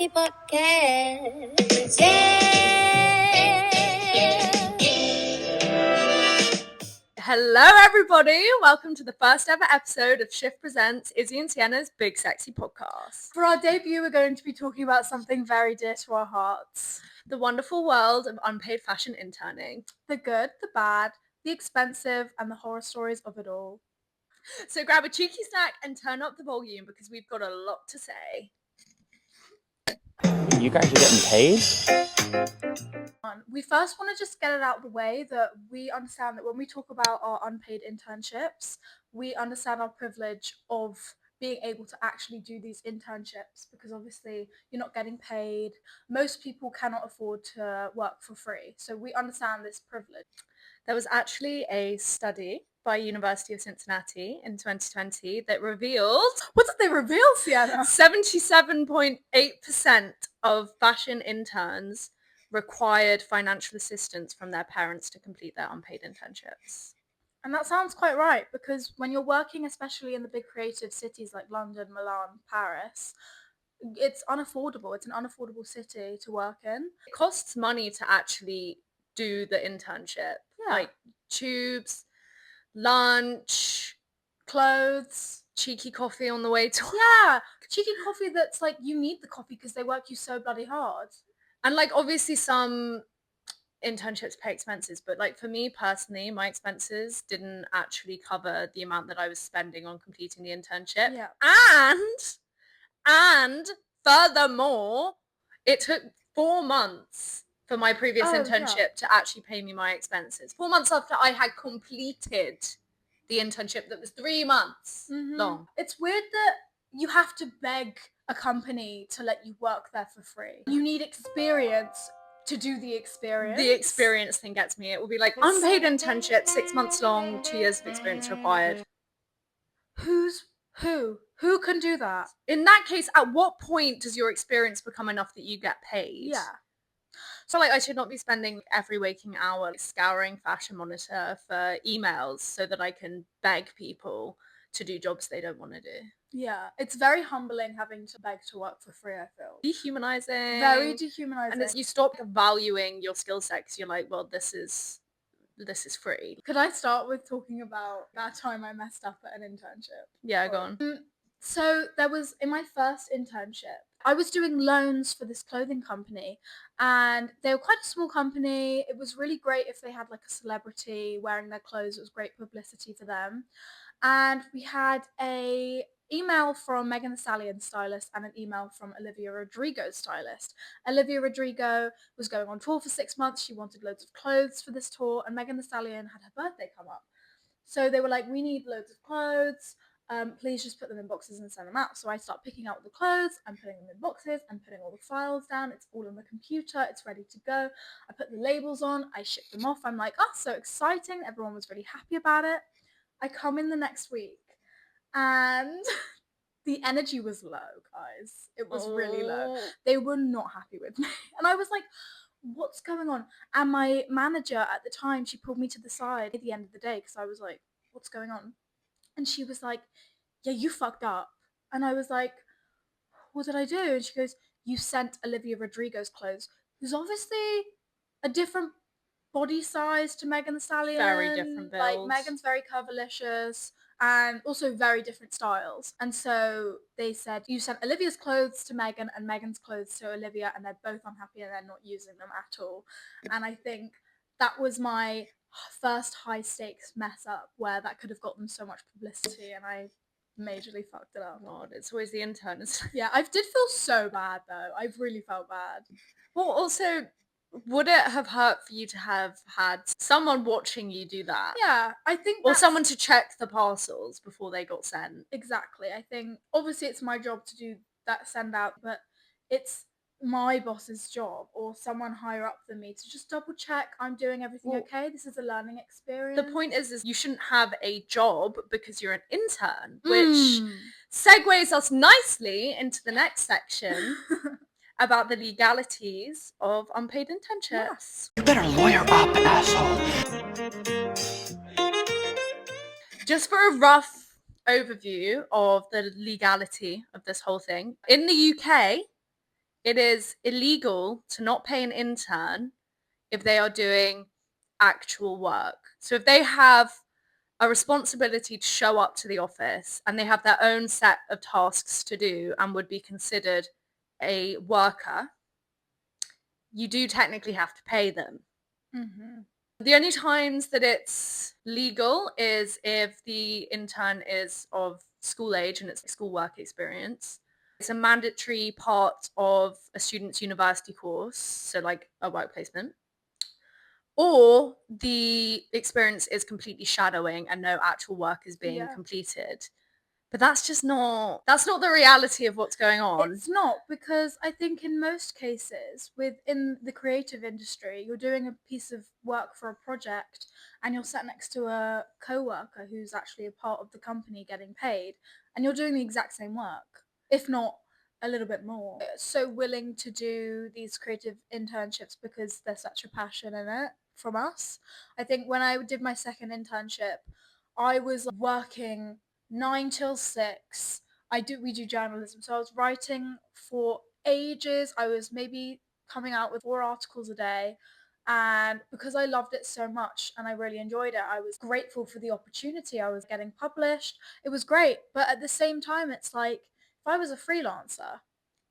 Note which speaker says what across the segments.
Speaker 1: sexy podcast. Yeah.
Speaker 2: Hello everybody, welcome to the first ever episode of Shift presents Izzy and Sienna's Big Sexy Podcast.
Speaker 3: For our debut, we're going to be talking about something very dear to our hearts.
Speaker 2: The wonderful world of unpaid fashion interning.
Speaker 3: The good, the bad, the expensive, and the horror stories of it all.
Speaker 2: So grab a cheeky snack and turn up the volume because we've got a lot to say.
Speaker 4: You guys are getting paid?
Speaker 3: We first want to just get it out of the way that we understand that when we talk about our unpaid internships, we understand our privilege of being able to actually do these internships because obviously you're not getting paid. Most people cannot afford to work for free. So we understand this privilege.
Speaker 2: There was actually a study by University of Cincinnati in 2020 that revealed...
Speaker 3: What did they reveal, Sienna?
Speaker 2: 77.8% of fashion interns required financial assistance from their parents to complete their unpaid internships.
Speaker 3: And that sounds quite right, because when you're working, especially in the big creative cities like London, Milan, Paris, it's unaffordable. It's an unaffordable city to work in.
Speaker 2: It costs money to actually do the internship.
Speaker 3: Yeah.
Speaker 2: Like tubes, lunch,
Speaker 3: Clothes.
Speaker 2: cheeky coffee on the way to...
Speaker 3: Yeah, cheeky coffee that's like, you need the coffee because they work you so bloody hard.
Speaker 2: And like obviously some internships pay expenses, but like for me personally, my expenses didn't actually cover the amount that I was spending on completing the internship.
Speaker 3: Yeah.
Speaker 2: And furthermore, it took 4 months for my previous internship to actually pay me my expenses. 4 months after I had completed the internship that was 3 months long.
Speaker 3: It's weird that you have to beg a company to let you work there for free. You need experience to do the experience.
Speaker 2: The experience thing gets me. It will be like unpaid internship, 6 months long, 2 years of experience required.
Speaker 3: Who can do that?
Speaker 2: In that case, at what point does your experience become enough that you get paid?
Speaker 3: Yeah.
Speaker 2: So like I should not be spending every waking hour scouring Fashion Monitor for emails so that I can beg people to do jobs they don't want to do.
Speaker 3: Yeah, it's very humbling having to beg to work for free, I feel.
Speaker 2: Dehumanizing.
Speaker 3: Very dehumanizing.
Speaker 2: And you stop valuing your skill set because you're like, well, this is free.
Speaker 3: Could I start with talking about that time I messed up at an internship?
Speaker 2: Yeah, go on.
Speaker 3: So there was, in my first internship, I was doing loans for this clothing company, and they were quite a small company. It was really great if they had like a celebrity wearing their clothes. It was great publicity for them. And we had a email from Megan Thee Stallion stylist and an email from Olivia Rodrigo stylist. Olivia Rodrigo was going on tour for 6 months. She wanted loads of clothes for this tour, and Megan Thee Stallion had her birthday come up. So they were like, we need loads of clothes. Please just put them in boxes and send them out. So I start picking out the clothes and putting them in boxes and putting all the files down. It's all on the computer. It's ready to go. I put the labels on. I ship them off. I'm like, oh, so exciting. Everyone was really happy about it. I come in the next week and the energy was low, guys. It was really low. They were not happy with me. And I was like, what's going on? And my manager at the time, she pulled me to the side at the end of the day because I was like, what's going on? And she was like, yeah, you fucked up. And I was like, what did I do? And she goes, you sent Olivia Rodrigo's clothes. There's obviously a different body size to Megan Thee Stallion.
Speaker 2: Very different build.
Speaker 3: Like, Megan's very curvilicious and also very different styles. And so they said, you sent Olivia's clothes to Megan and Megan's clothes to Olivia, and they're both unhappy and they're not using them at all. And I think that was my first high stakes mess up where that could have gotten so much publicity, and I majorly fucked it up.
Speaker 2: God, it's always the interns.
Speaker 3: Yeah, I did feel so bad though. I really felt bad.
Speaker 2: Well, also, would it have hurt for you to have had someone watching you do that?
Speaker 3: Yeah, I think
Speaker 2: or someone to check the parcels before they got sent.
Speaker 3: Exactly. I think obviously it's my job to do that send out, but it's my boss's job or someone higher up than me to just double check I'm doing everything okay. This is a learning experience.
Speaker 2: The point is you shouldn't have a job because you're an intern, which segues us nicely into the next section about the legalities of unpaid internships.
Speaker 4: You better lawyer up, asshole.
Speaker 2: Just for a rough overview of the legality of this whole thing, in the UK, it is illegal to not pay an intern if they are doing actual work. So if they have a responsibility to show up to the office and they have their own set of tasks to do and would be considered a worker, you do technically have to pay them.
Speaker 3: Mm-hmm.
Speaker 2: The only times that it's legal is if the intern is of school age and it's school work experience. It's a mandatory part of a student's university course, so like a work placement. Or the experience is completely shadowing and no actual work is being completed. But that's not the reality of what's going on.
Speaker 3: It's not, because I think in most cases within the creative industry, you're doing a piece of work for a project and you're sat next to a co-worker who's actually a part of the company getting paid, and you're doing the exact same work, if not a little bit more. So willing to do these creative internships because there's such a passion in it from us. I think when I did my second internship, I was working 9 till 6. We do journalism, so I was writing for ages. I was maybe coming out with 4 articles a day, and because I loved it so much and I really enjoyed it, I was grateful for the opportunity. I was getting published. It was great, but at the same time, it's like if I was a freelancer,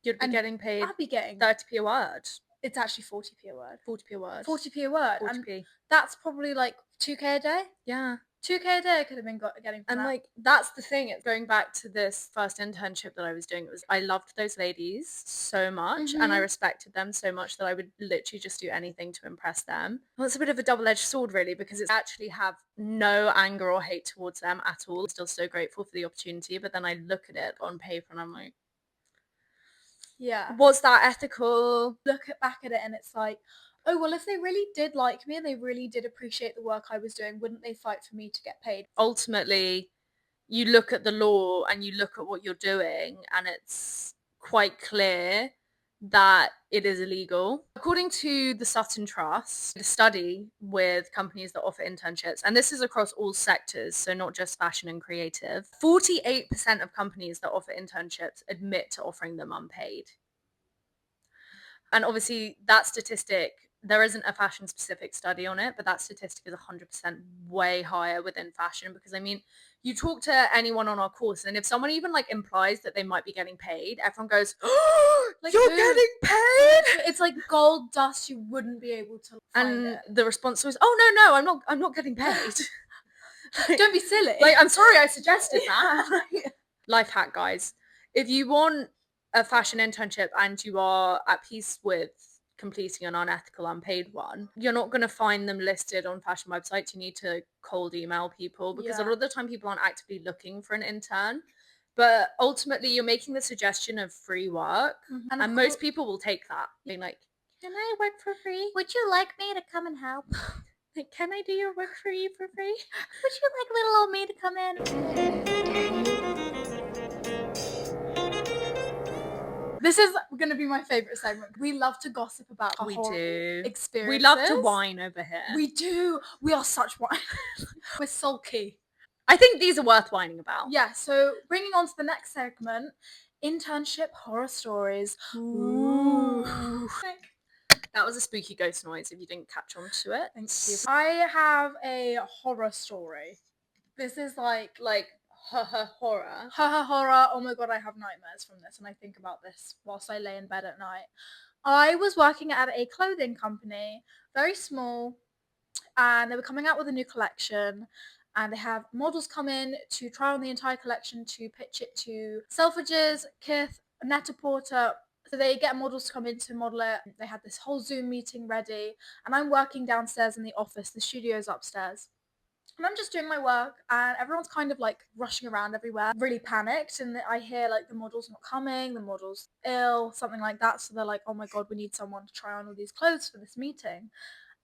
Speaker 2: You'd be getting paid
Speaker 3: I'd be getting
Speaker 2: 30p a word.
Speaker 3: It's actually 40p a word.
Speaker 2: 40p a word.
Speaker 3: 40p a word.
Speaker 2: 40p.
Speaker 3: And that's probably like 2k a day.
Speaker 2: Yeah.
Speaker 3: 2k a day I could have been getting from
Speaker 2: And
Speaker 3: that.
Speaker 2: like that's the thing. It's going back to this first internship that I was doing. I loved those ladies so much and I respected them so much that I would literally just do anything to impress them. Well, it's a bit of a double-edged sword really, because it's actually have no anger or hate towards them at all. I'm still so grateful for the opportunity, but then I look at it on paper and I'm like,
Speaker 3: yeah,
Speaker 2: was that ethical?
Speaker 3: Look back at it and it's like, oh, well, if they really did like me and they really did appreciate the work I was doing, wouldn't they fight for me to get paid?
Speaker 2: Ultimately, you look at the law and you look at what you're doing and it's quite clear that it is illegal. According to the Sutton Trust, a study with companies that offer internships, and this is across all sectors, so not just fashion and creative, 48% of companies that offer internships admit to offering them unpaid. And obviously that statistic, there isn't a fashion specific study on it, but that statistic is 100% way higher within fashion, because I mean, you talk to anyone on our course and if someone even like implies that they might be getting paid, everyone goes, oh, like, you're getting paid?
Speaker 3: It's like gold dust. You wouldn't be able to find it.
Speaker 2: The response was, oh no, I'm not getting paid.
Speaker 3: Don't be silly.
Speaker 2: Like, I'm sorry I suggested that. Life hack, guys. If you want a fashion internship and you are at peace with completing an unethical unpaid one, you're not going to find them listed on fashion websites. You need to cold email people, because a lot of the time people aren't actively looking for an intern, but ultimately you're making the suggestion of free work, and most people will take that, being like, can I work for free?
Speaker 1: Would you like me to come and help?
Speaker 2: Like, can I do your work for you for free?
Speaker 1: Would you like little old me to come in?
Speaker 3: This is going to be my favourite segment. We love to gossip about our horrible experiences.
Speaker 2: We love to whine over here.
Speaker 3: We do. We are such whine. We're sulky.
Speaker 2: I think these are worth whining about.
Speaker 3: Yeah, so bringing on to the next segment, internship horror stories. Ooh.
Speaker 2: That was a spooky ghost noise if you didn't catch on to it.
Speaker 3: Thank you. I have a horror story. This is like
Speaker 2: horror.
Speaker 3: Horror. Oh my god, I have nightmares from this and I think about this whilst I lay in bed at night. I was working at a clothing company, very small, and they were coming out with a new collection, and they have models come in to try on the entire collection to pitch it to Selfridges, Kith, Net-a-Porter. So they get models to come in to model it. They had this whole Zoom meeting ready, and I'm working downstairs in the office. The studio's upstairs. And I'm just doing my work and everyone's kind of like rushing around everywhere, really panicked, and I hear like the model's not coming, the model's ill, something like that. So they're like, oh my god, we need someone to try on all these clothes for this meeting.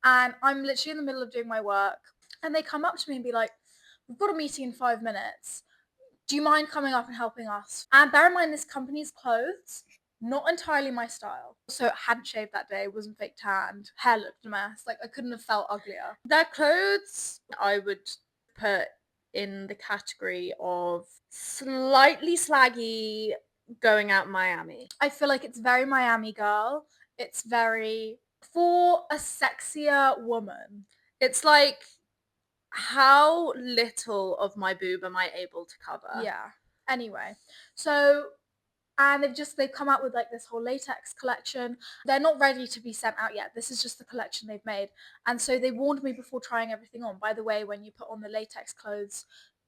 Speaker 3: And I'm literally in the middle of doing my work and they come up to me and be like, we've got a meeting in 5 minutes. Do you mind coming up and helping us? And bear in mind, this company's clothes, not entirely my style. So hadn't shaved that day, wasn't fake tanned, hair looked a mess. Like I couldn't have felt uglier.
Speaker 2: Their clothes I would put in the category of slightly slaggy, going out in Miami.
Speaker 3: I feel like it's very Miami girl. It's very for a sexier woman.
Speaker 2: It's like, how little of my boob am I able to cover?
Speaker 3: Yeah. Anyway, so and they've come out with like this whole latex collection. They're not ready to be sent out yet. This is just the collection they've made. And so they warned me before trying everything on. By the way, when you put on the latex clothes,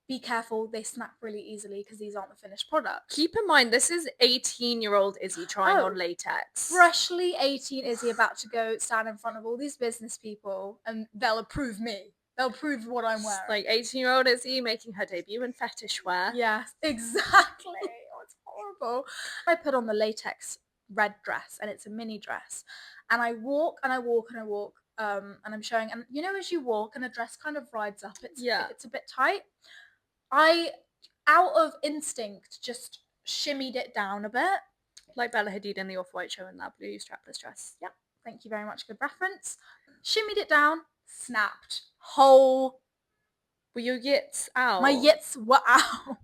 Speaker 3: be careful, they snap really easily because these aren't the finished product.
Speaker 2: Keep in mind, this is 18-year-old Izzy trying on latex.
Speaker 3: Freshly 18 Izzy about to go stand in front of all these business people and they'll approve me. They'll prove what I'm wearing.
Speaker 2: Like 18-year-old Izzy making her debut in fetish wear.
Speaker 3: Yes, exactly. Oh, it's horrible. I put on the latex red dress and it's a mini dress. And I walk and I walk and I walk and I'm showing, and you know, as you walk and a dress kind of rides up, it's a bit tight. I, out of instinct, just shimmied it down a bit.
Speaker 2: Like Bella Hadid in the Off-White show in that blue strapless dress.
Speaker 3: Yep, thank you very much, good reference. Shimmied it down, snapped. Whole.
Speaker 2: Were your yits out?
Speaker 3: My yits were out.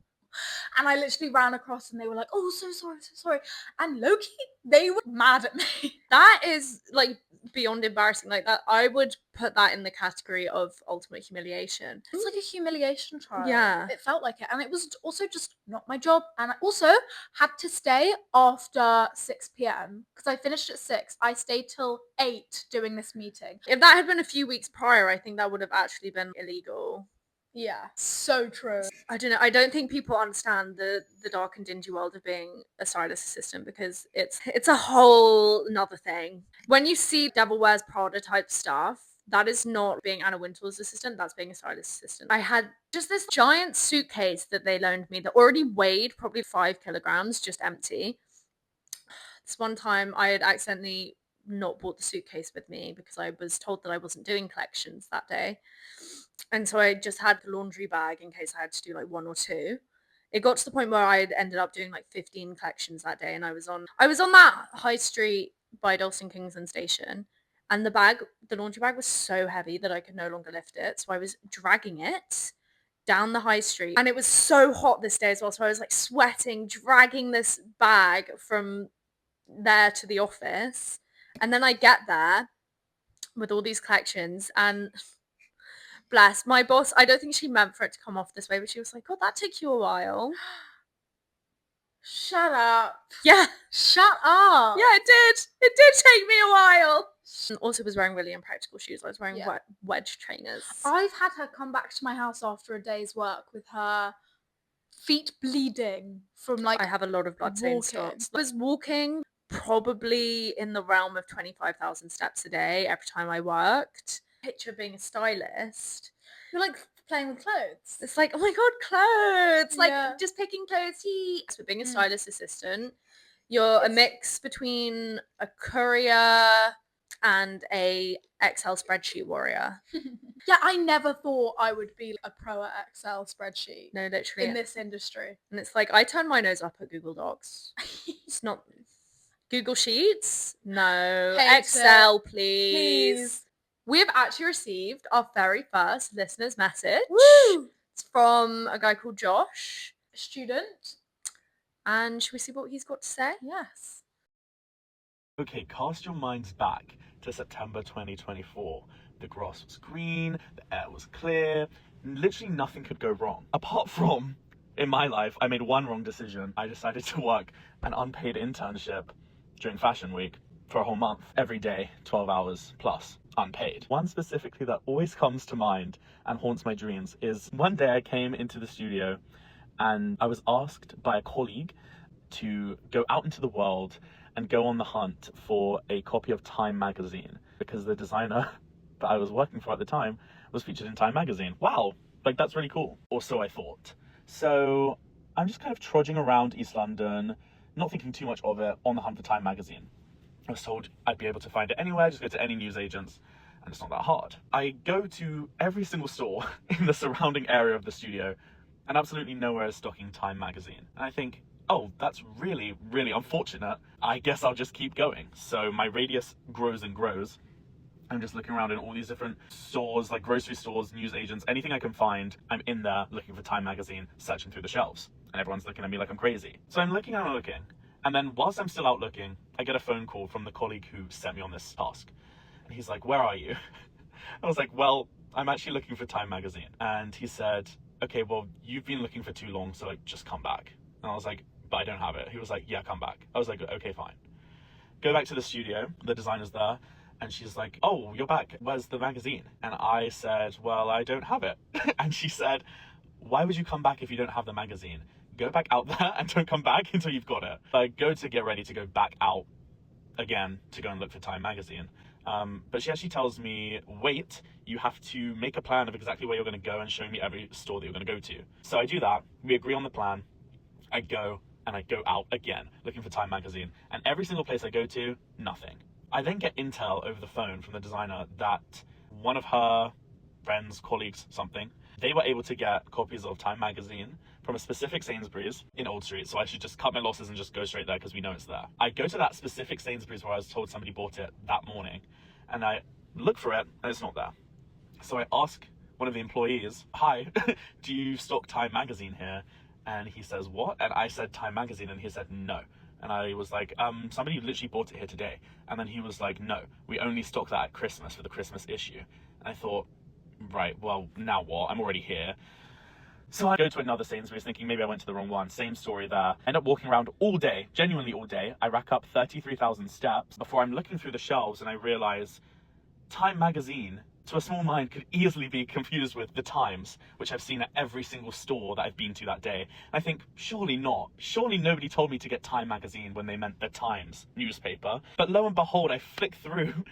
Speaker 3: And I literally ran across and they were like, oh, so sorry. And low-key, they were mad at me.
Speaker 2: That is like beyond embarrassing. Like that, I would put that in the category of ultimate humiliation.
Speaker 3: It's like a humiliation trial.
Speaker 2: Yeah.
Speaker 3: It felt like it. And it was also just not my job. And I also had to stay after 6 p.m. because I finished at 6. I stayed till 8 doing this meeting.
Speaker 2: If that had been a few weeks prior, I think that would have actually been illegal.
Speaker 3: Yeah, so true.
Speaker 2: I don't know. I don't think people understand the dark and dingy world of being a stylist assistant because it's a whole another thing. When you see Devil Wears Prada type stuff, that is not being Anna Wintour's assistant, that's being a stylist assistant. I had just this giant suitcase that they loaned me that already weighed probably 5 kilograms, just empty. This one time I had accidentally not brought the suitcase with me because I was told that I wasn't doing collections that day. And so I just had the laundry bag in case I had to do like 1 or 2. It got to the point where I ended up doing like 15 collections that day, and I was on that high street by Dalston Kingsland station, and the laundry bag was so heavy that I could no longer lift it. So I was dragging it down the high street, and it was so hot this day as well. So I was like sweating, dragging this bag from there to the office. And then I get there with all these collections, and bless my boss, I don't think she meant for it to come off this way, but she was like, God, that took you a while.
Speaker 3: Shut up.
Speaker 2: Yeah.
Speaker 3: Shut up.
Speaker 2: Yeah, it did. It did take me a while. And also was wearing really impractical shoes. I was wearing wedge trainers.
Speaker 3: I've had her come back to my house after a day's work with her feet bleeding from like
Speaker 2: I have a lot of blood stain spots. I was walking probably in the realm of 25,000 steps a day every time I worked. Picture of being a stylist.
Speaker 3: You're like playing with clothes.
Speaker 2: It's like, oh my god, clothes! Like just picking clothes. But being a stylist assistant, you're a mix between a courier and a Excel spreadsheet warrior.
Speaker 3: Yeah, I never thought I would be a pro at Excel spreadsheet.
Speaker 2: No, literally.
Speaker 3: In this industry.
Speaker 2: And it's like, I turn my nose up at Google Docs. It's not Google Sheets. No. Excel, please. We have actually received our very first listener's message.
Speaker 3: Woo!
Speaker 2: It's from a guy called Josh.
Speaker 3: A student.
Speaker 2: And should we see what he's got to say?
Speaker 3: Yes.
Speaker 5: Okay, cast your minds back to September 2024. The grass was green, the air was clear, literally nothing could go wrong. Apart from, in my life, I made one wrong decision. I decided to work an unpaid internship during Fashion Week for a whole month, every day, 12 hours plus, unpaid. One specifically that always comes to mind and haunts my dreams is one day I came into the studio and I was asked by a colleague to go out into the world and go on the hunt for a copy of Time magazine because the designer that I was working for at the time was featured in Time magazine. Wow, like that's really cool. Or so I thought. So I'm just kind of trudging around East London, not thinking too much of it, on the hunt for Time magazine. I was told I'd be able to find it anywhere, just go to any newsagents, and it's not that hard. I go to every single store in the surrounding area of the studio, and absolutely nowhere is stocking Time magazine. And I think, oh, that's really, really unfortunate. I guess I'll just keep going. So my radius grows and grows. I'm just looking around in all these different stores, like grocery stores, news agents, anything I can find. I'm in there looking for Time magazine, searching through the shelves. And everyone's looking at me like I'm crazy. So I'm looking and looking. And then whilst I'm still out looking, I get a phone call from the colleague who sent me on this task. And he's like, where are you? I was like, well, I'm actually looking for Time magazine. And he said, okay, well, you've been looking for too long, so like, just come back. And I was like, but I don't have it. He was like, yeah, come back. I was like, okay, fine. Go back to the studio, the designer's there, and she's like, oh, you're back. Where's the magazine? And I said, well, I don't have it. And she said, why would you come back if you don't have the magazine? Go back out there and don't come back until you've got it. I go to get ready to go back out again to go and look for Time magazine. But she actually tells me, wait, you have to make a plan of exactly where you're going to go and show me every store that you're going to go to. So I do that. We agree on the plan. I go and I go out again looking for Time magazine. And every single place I go to, nothing. I then get intel over the phone from the designer that one of her friends, colleagues, something, they were able to get copies of Time magazine from a specific Sainsbury's in Old Street, so I should just cut my losses and just go straight there because we know it's there. I go to that specific Sainsbury's where I was told somebody bought it that morning, and I look for it, and it's not there. So I ask one of the employees, hi, do you stock Time magazine here? And he says, what? And I said Time magazine, and he said, no. And I was like, somebody literally bought it here today. And then he was like, no, we only stock that at Christmas for the Christmas issue. And I thought, right, well, now what? I'm already here. So I go to another Sainsbury's thinking maybe I went to the wrong one. Same story there. End up walking around all day, genuinely all day. I rack up 33,000 steps before I'm looking through the shelves and I realize Time magazine, to a small mind, could easily be confused with The Times, which I've seen at every single store that I've been to that day. And I think, surely not. Surely nobody told me to get Time magazine when they meant The Times newspaper. But lo and behold, I flick through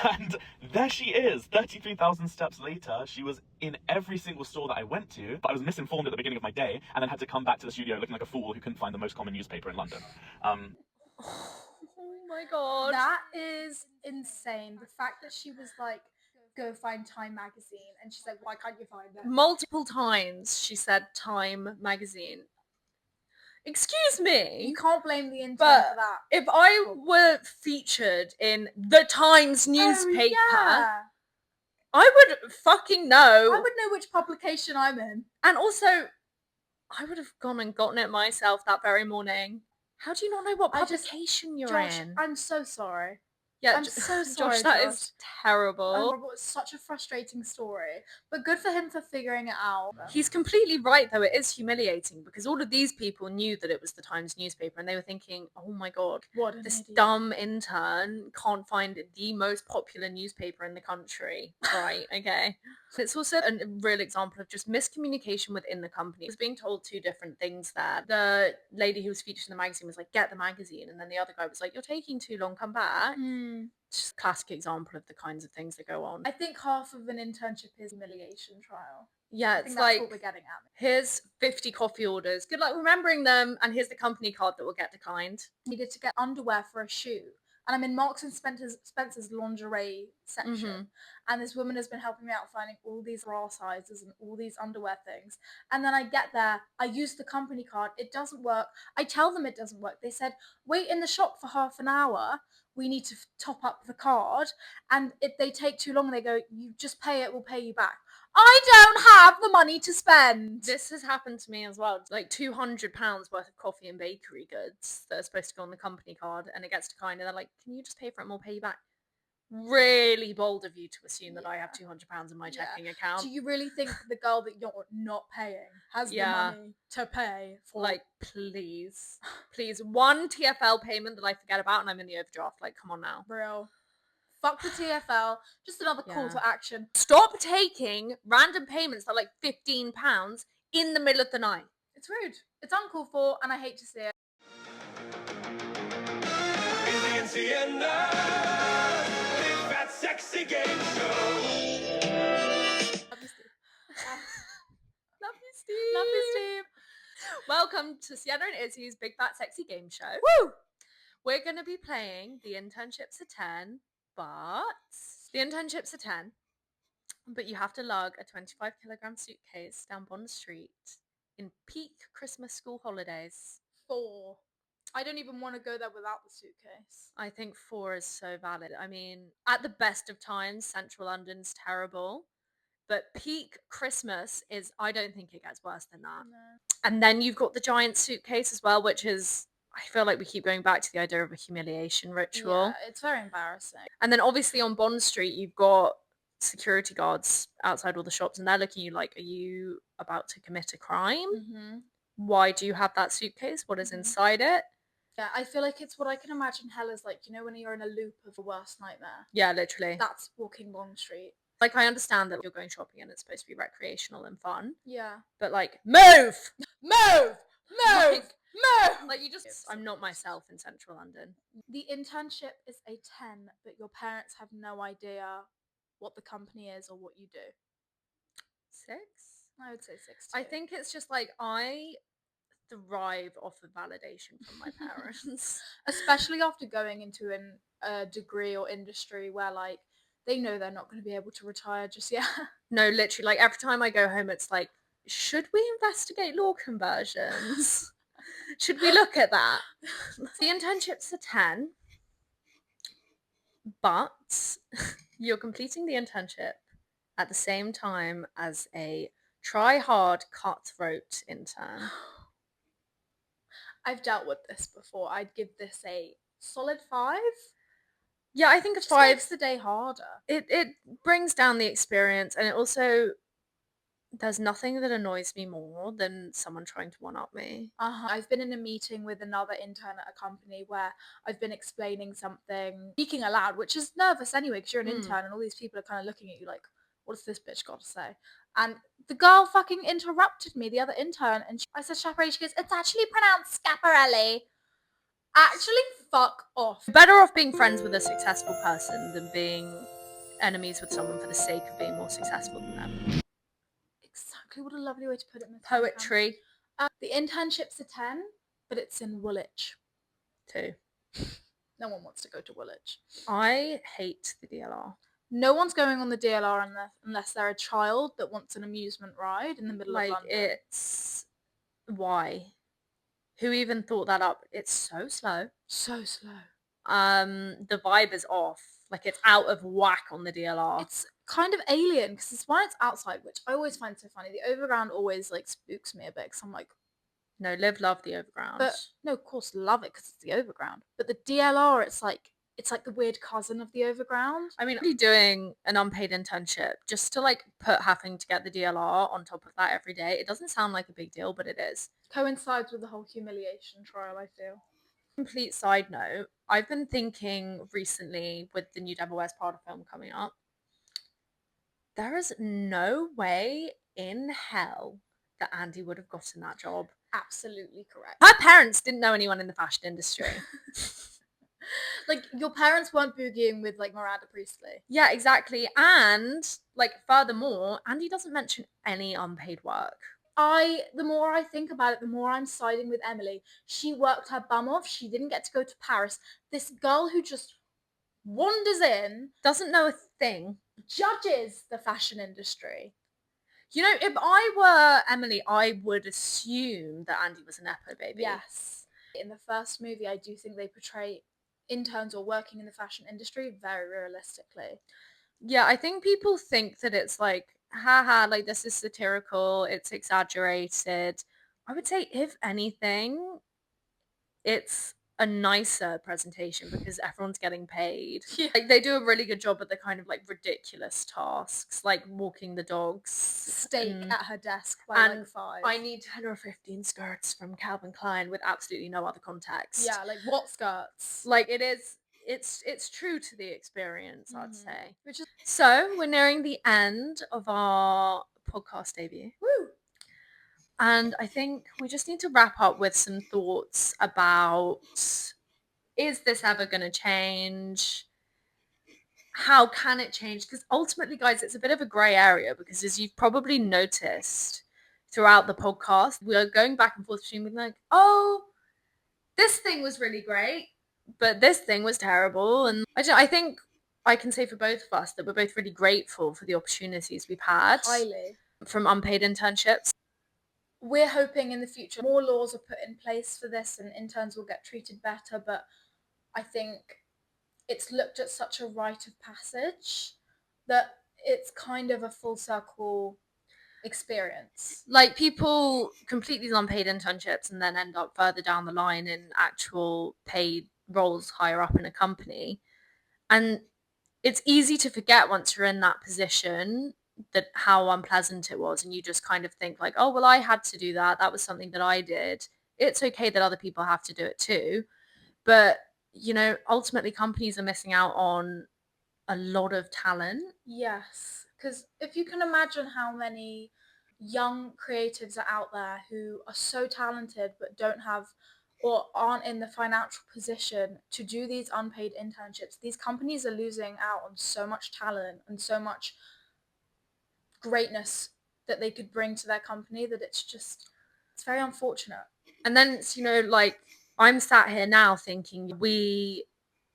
Speaker 5: and there she is, 33,000 steps later. She was in every single store that I went to, but I was misinformed at the beginning of my day and then had to come back to the studio looking like a fool who couldn't find the most common newspaper in London.
Speaker 2: Oh my god.
Speaker 3: That is insane. The fact that she was like, go find Time magazine, and she's like, why can't you find it?
Speaker 2: Multiple times she said Time magazine. Excuse me.
Speaker 3: You can't blame the intern
Speaker 2: But
Speaker 3: for that.
Speaker 2: if I were featured in the Times newspaper,
Speaker 3: Yeah.
Speaker 2: I would fucking know.
Speaker 3: I would know which publication I'm in.
Speaker 2: And also, I would have gone and gotten it myself that very morning. How do you not know what
Speaker 3: I just-
Speaker 2: publication you're
Speaker 3: Josh,
Speaker 2: in?
Speaker 3: I'm so sorry.
Speaker 2: Yeah,
Speaker 3: I'm so sorry,
Speaker 2: Josh, that
Speaker 3: Josh.
Speaker 2: is terrible.
Speaker 3: It was such a frustrating story, but good for him for figuring it out.
Speaker 2: He's completely right, though. It is humiliating because all of these people knew that it was the Times newspaper and they were thinking, oh my god,
Speaker 3: What an
Speaker 2: this
Speaker 3: idiot.
Speaker 2: dumb intern can't find the most popular newspaper in the country. Right, okay. It's also a real example of just miscommunication within the company. I was being told two different things there. The lady who was featured in the magazine was like, get the magazine. And then the other guy was like, you're taking too long, come back. It's just a classic example of the kinds of things that go on.
Speaker 3: I think half of an internship is humiliation trial.
Speaker 2: Yeah,
Speaker 3: I
Speaker 2: it's
Speaker 3: think that's
Speaker 2: like,
Speaker 3: what we're getting at.
Speaker 2: here's 50 coffee orders. Good luck remembering them. And here's the company card that will get declined.
Speaker 3: Needed to get underwear for a shoe. And I'm in Marks and Spencer's lingerie section. And this woman has been helping me out finding all these bra sizes and all these underwear things. And then I get there, I use the company card, it doesn't work. I tell them it doesn't work. They said, wait in the shop for half an hour. We need to top up the card. And if they take too long, they go, you just pay it, we'll pay you back. I don't have the money to spend.
Speaker 2: This has happened to me as well. Like £200 worth of coffee and bakery goods that are supposed to go on the company card, and it gets declined, and they're like, can you just pay for it and we'll pay you back? Really bold of you to assume that I have £200 in my checking account.
Speaker 3: Do you really think the girl that you're not paying has the money to pay for?
Speaker 2: Like, please. Please. One TFL payment that I forget about and I'm in the overdraft. Like, come on now.
Speaker 3: Real. Fuck the TFL. Just another call to action.
Speaker 2: Stop taking random payments that are like £15 in the middle of the night.
Speaker 3: It's rude. It's uncalled for, and I hate to see it.
Speaker 6: Izzy and Sienna, big fat sexy game show.
Speaker 2: Love you, Steve.
Speaker 3: Love you, Steve.
Speaker 2: Welcome to Sienna and Izzy's Big Fat Sexy Game Show.
Speaker 3: Woo!
Speaker 2: We're going to be playing the internships are 10, but the internships are 10, but you have to lug a 25-kilogram suitcase down Bond Street in peak Christmas school holidays.
Speaker 3: 4. I don't even want to go there without the suitcase.
Speaker 2: I think 4 is so valid. I mean, at the best of times, central London's terrible. But peak Christmas is, I don't think it gets worse than that.
Speaker 3: No.
Speaker 2: And then you've got the giant suitcase as well, which is, I feel like we keep going back to the idea of a humiliation ritual.
Speaker 3: Yeah, it's very embarrassing.
Speaker 2: And then obviously on Bond Street, you've got security guards outside all the shops and they're looking at you like, are you about to commit a crime?
Speaker 3: Mm-hmm.
Speaker 2: Why do you have that suitcase? What is
Speaker 3: Mhm.
Speaker 2: inside it?
Speaker 3: Yeah, I feel like it's what I can imagine hell is like, you know, when you're in a loop of a worst nightmare.
Speaker 2: Yeah, literally.
Speaker 3: That's walking Bond Street.
Speaker 2: Like, I understand that you're going shopping and it's supposed to be recreational and fun,
Speaker 3: Yeah.
Speaker 2: but like, move!
Speaker 3: Move! Move!
Speaker 2: Like,
Speaker 3: Move!
Speaker 2: Like, you just, I'm not myself in central London.
Speaker 3: The internship is a 10, but your parents have no idea what the company is or what you do.
Speaker 2: 6?
Speaker 3: I would say 6
Speaker 2: I
Speaker 3: too.
Speaker 2: think it's just like, I thrive off of validation from my parents.
Speaker 3: Especially after going into a degree or industry where like they know they're not going to be able to retire just yet.
Speaker 2: No, literally, like every time I go home, it's like, should we investigate law conversions? Should we look at that? The internship's a 10, but you're completing the internship at the same time as a try-hard, cutthroat intern.
Speaker 3: I've dealt with this before. I'd give this a solid 5.
Speaker 2: Yeah, I think a
Speaker 3: Just
Speaker 2: 5.
Speaker 3: makes the day harder.
Speaker 2: It brings down the experience, and it also, there's nothing that annoys me more than someone trying to one-up me.
Speaker 3: I've been in a meeting with another intern at a company where I've been explaining something, speaking aloud, which is nervous anyway because you're an intern and all these people are kind of looking at you like, what has this bitch got to say? And the girl fucking interrupted me, the other intern, and I said chaperone. She goes, it's actually pronounced scaparelli. Actually, fuck off.
Speaker 2: Better off being friends with a successful person than being enemies with someone for the sake of being more successful than them.
Speaker 3: Exactly, what a lovely way to put it. Miss
Speaker 2: Poetry.
Speaker 3: The internship's a 10, but it's in Woolwich.
Speaker 2: 2.
Speaker 3: No one wants to go to Woolwich.
Speaker 2: I hate the DLR.
Speaker 3: No one's going on the DLR unless they're a child that wants an amusement ride in the middle of
Speaker 2: Like,
Speaker 3: London.
Speaker 2: it's... Why? Who even thought that up? It's so slow.
Speaker 3: So slow.
Speaker 2: The vibe is off. Like, it's out of whack on the DLR.
Speaker 3: It's kind of alien because it's when it's outside, which I always find so funny. The overground always like spooks me a bit because I'm like,
Speaker 2: No, love the overground.
Speaker 3: but no, of course, love it because it's the overground. But the DLR, it's like the weird cousin of the overground.
Speaker 2: I mean, I'm doing an unpaid internship just to like put having to get the DLR on top of that every day. It doesn't sound like a big deal, but it is.
Speaker 3: Coincides with the whole humiliation trial, I feel.
Speaker 2: Complete side note, I've been thinking recently with the new Devil Wears Prada film coming up, there is no way in hell that Andy would have gotten that job.
Speaker 3: Absolutely correct.
Speaker 2: Her parents didn't know anyone in the fashion industry.
Speaker 3: Like, your parents weren't boogieing with like Miranda Priestley.
Speaker 2: Yeah, exactly. And like, furthermore, Andy doesn't mention any unpaid work.
Speaker 3: The more I think about it, the more I'm siding with Emily. She worked her bum off. She didn't get to go to Paris. This girl who just wanders in,
Speaker 2: Doesn't know a thing.
Speaker 3: judges the fashion industry.
Speaker 2: You know, if I were Emily, I would assume that Andy was a Nepo baby.
Speaker 3: Yes. In the first movie, I do think they portray interns or working in the fashion industry very realistically.
Speaker 2: Yeah, I think people think that it's like, haha, like this is satirical, it's exaggerated. I would say, if anything, it's a nicer presentation because everyone's getting paid.
Speaker 3: Yeah.
Speaker 2: Like, they do a really good job at the kind of like ridiculous tasks, like walking the dogs.
Speaker 3: Steak
Speaker 2: and
Speaker 3: at her desk by
Speaker 2: and
Speaker 3: like 5.
Speaker 2: I need 10 or 15 skirts from Calvin Klein with absolutely no other context.
Speaker 3: Yeah, like what skirts?
Speaker 2: Like, it is, it's true to the experience, I'd say.
Speaker 3: Which is
Speaker 2: So we're nearing the end of our podcast debut.
Speaker 3: woo.
Speaker 2: And I think we just need to wrap up with some thoughts about, is this ever going to change? How can it change? Because ultimately, guys, it's a bit of a grey area because, as you've probably noticed throughout the podcast, we are going back and forth between being like, oh, this thing was really great, but this thing was terrible. And I think I can say for both of us that we're both really grateful for the opportunities we've had
Speaker 3: Highly.
Speaker 2: from unpaid internships.
Speaker 3: we're hoping in the future more laws are put in place for this and interns will get treated better, but I think it's looked at such a rite of passage that it's kind of a full circle experience.
Speaker 2: Like, people complete these unpaid internships and then end up further down the line in actual paid roles higher up in a company. And it's easy to forget once you're in that position that how unpleasant it was, and you just kind of think like, oh, well, I had to do that. That was something that I did. It's okay that other people have to do it too. But, you know, ultimately companies are missing out on a lot of talent.
Speaker 3: Yes, because if you can imagine how many young creatives are out there who are so talented but don't have or aren't in the financial position to do these unpaid internships, these companies are losing out on so much talent and so much greatness that they could bring to their company that it's very unfortunate.
Speaker 2: And then it's, you know, like, I'm sat here now thinking, we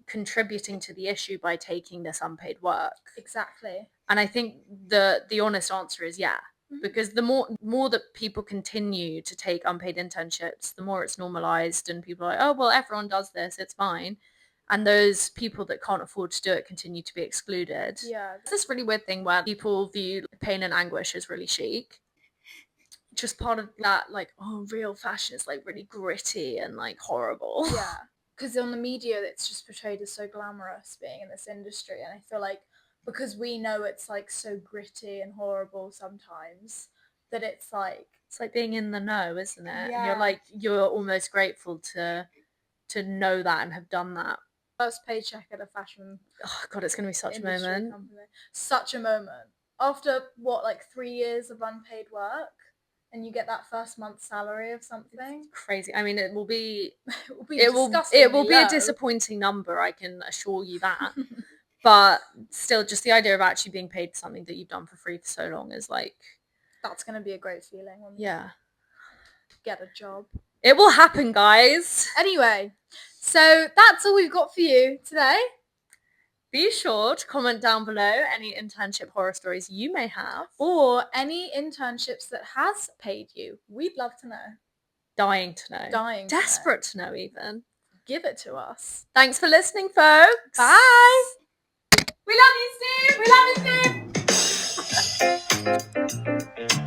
Speaker 2: contributing to the issue by taking this unpaid work?
Speaker 3: Exactly.
Speaker 2: And I think the honest answer is yeah. Because the more that people continue to take unpaid internships, the more it's normalized and people are like, oh, well, everyone does this, it's fine. And those people that can't afford to do it continue to be excluded.
Speaker 3: Yeah.
Speaker 2: It's this really weird thing where people view pain and anguish as really chic. Just part of that, like, oh, real fashion is like really gritty and like horrible.
Speaker 3: Yeah. Because on the media, it's just portrayed as so glamorous being in this industry. And I feel like because we know it's like so gritty and horrible sometimes, that it's like
Speaker 2: being in the know, isn't it?
Speaker 3: Yeah.
Speaker 2: And you're like, you're almost grateful to know that and have done that.
Speaker 3: first paycheck at a fashion
Speaker 2: Oh god, it's gonna be such a
Speaker 3: industry
Speaker 2: moment.
Speaker 3: company. Such a moment. After what, like 3 years of unpaid work, and you get that first month's salary of something.
Speaker 2: Crazy. I mean, it will be
Speaker 3: It will be
Speaker 2: it will be a
Speaker 3: low.
Speaker 2: disappointing number, I can assure you that. But still, just the idea of actually being paid for something that you've done for free for so long is like,
Speaker 3: That's gonna be a great feeling when you
Speaker 2: yeah,
Speaker 3: get a job.
Speaker 2: it will happen, guys.
Speaker 3: Anyway, so that's all we've got for you today.
Speaker 2: Be sure to comment down below any internship horror stories you may have.
Speaker 3: Or any internships that has paid you. We'd love to know.
Speaker 2: Dying to know.
Speaker 3: Dying to know.
Speaker 2: Desperate to know, even.
Speaker 3: Give it to us.
Speaker 2: Thanks for listening, folks.
Speaker 3: Bye.
Speaker 2: We love you, Steve. We love you, Steve.